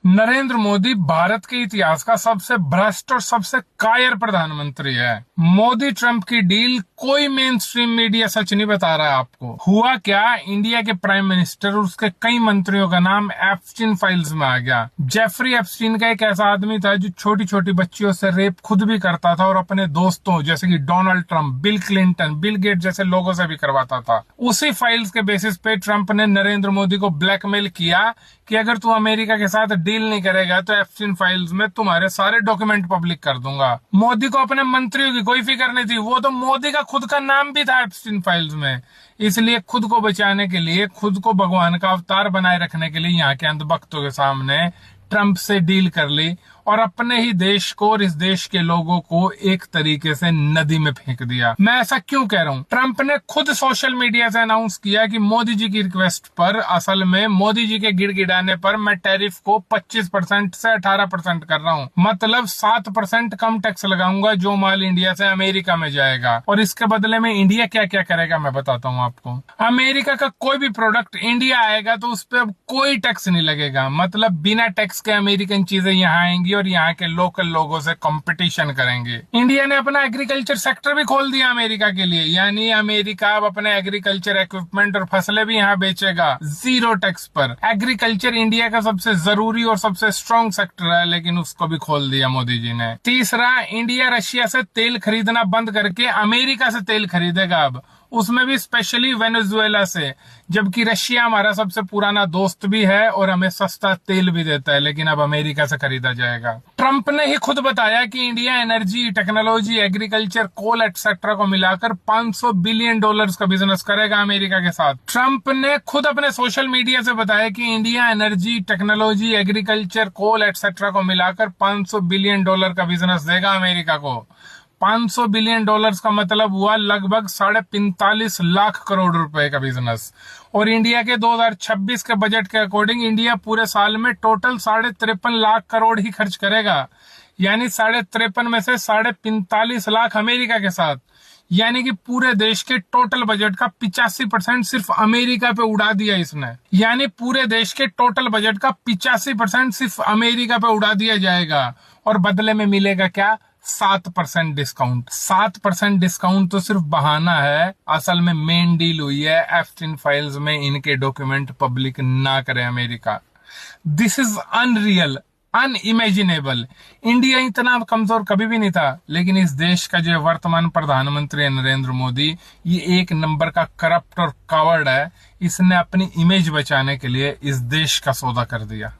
नरेंद्र मोदी भारत के इतिहास का सबसे भ्रष्ट और सबसे कायर प्रधानमंत्री है। मोदी ट्रंप की डील कोई मेन स्ट्रीम मीडिया सच नहीं बता रहा है आपको। हुआ क्या, इंडिया के प्राइम मिनिस्टर और उसके कई मंत्रियों का नाम एप्स्टीन फाइल्स में आ गया। जेफरी एप्स्टीन का एक ऐसा आदमी था जो छोटी छोटी बच्चियों से रेप खुद भी करता था और अपने दोस्तों जैसे कि Donald Trump, Bill Clinton, Bill Gate जैसे लोगों से भी करवाता था। उसी फाइल्स के बेसिस पे ट्रंप ने नरेंद्र मोदी को ब्लैकमेल किया कि अगर तू अमेरिका के साथ डील नहीं करेगा तो एप्स्टीन फाइल्स में तुम्हारे सारे डॉक्यूमेंट पब्लिक कर दूंगा। मोदी को अपने मंत्रियों की कोई फिक्र नहीं थी, वो तो मोदी का खुद का नाम भी था एप्स्टीन फाइल्स में। इसलिए खुद को बचाने के लिए, खुद को भगवान का अवतार बनाए रखने के लिए यहाँ के अंधभक्तों के सामने ट्रंप से डील कर ली और अपने ही देश को और इस देश के लोगों को एक तरीके से नदी में फेंक दिया। मैं ऐसा क्यों कह रहा हूँ? ट्रंप ने खुद सोशल मीडिया से अनाउंस किया कि मोदी जी की रिक्वेस्ट पर, असल में मोदी जी के गिड़गिड़ाने पर मैं टैरिफ को 25% से 18% कर रहा हूँ। मतलब 7% कम टैक्स लगाऊंगा जो माल इंडिया से अमेरिका में जाएगा। और इसके बदले में इंडिया क्या क्या करेगा मैं बताता हूँ आपको। अमेरिका का कोई भी प्रोडक्ट इंडिया आएगा तो उस पर अब कोई टैक्स नहीं लगेगा। मतलब बिना टैक्स के अमेरिकन चीजें यहाँ आएंगी और यहाँ के लोकल लोगों से कंपटीशन करेंगे। इंडिया ने अपना एग्रीकल्चर सेक्टर भी खोल दिया अमेरिका के लिए, यानी अमेरिका अब अपने एग्रीकल्चर इक्विपमेंट और फसलें भी यहाँ बेचेगा जीरो टैक्स पर। एग्रीकल्चर इंडिया का सबसे जरूरी और सबसे स्ट्रॉन्ग सेक्टर है, लेकिन उसको भी खोल दिया मोदी जी ने। तीसरा, इंडिया रशिया से तेल खरीदना बंद करके अमेरिका से तेल खरीदेगा अब, उसमें भी स्पेशली वेनेजुएला से, जबकि रशिया हमारा सबसे पुराना दोस्त भी है और हमें सस्ता तेल भी देता है, लेकिन अब अमेरिका से खरीदा जाएगा। ट्रंप ने ही खुद बताया कि इंडिया एनर्जी, टेक्नोलॉजी, एग्रीकल्चर, कोल एक्सेट्रा को मिलाकर $500 बिलियन का बिजनेस करेगा अमेरिका के साथ। ट्रंप ने खुद अपने सोशल मीडिया से बताया कि इंडिया एनर्जी, टेक्नोलॉजी, एग्रीकल्चर, कोल एक्सेट्रा को मिलाकर $500 बिलियन का बिजनेस देगा अमेरिका को। $500 बिलियन का मतलब हुआ लगभग 45.5 लाख करोड़ रुपए का बिजनेस। और इंडिया के 2026 के बजट के अकॉर्डिंग इंडिया पूरे साल में टोटल 53.5 लाख करोड़ ही खर्च करेगा, यानी 53.5 में से 45.5 लाख अमेरिका के साथ, यानी कि पूरे देश के टोटल बजट का 85% सिर्फ अमेरिका पे उड़ा दिया इसने। यानी पूरे देश के टोटल बजट का 85% सिर्फ अमेरिका पे उड़ा दिया जाएगा और बदले में मिलेगा क्या? 7% डिस्काउंट। 7% डिस्काउंट तो सिर्फ बहाना है, असल में मेन डील हुई है एप्स्टीन फाइल्स में इनके डॉक्यूमेंट पब्लिक ना करे America. This is unreal, unimaginable. India इतना कमजोर कभी भी नहीं था, लेकिन इस देश का जो वर्तमान प्रधानमंत्री है नरेंद्र मोदी, ये एक नंबर का करप्ट और कावर्ड है। इसने अपनी इमेज बचाने के लिए इस देश का सौदा कर दिया।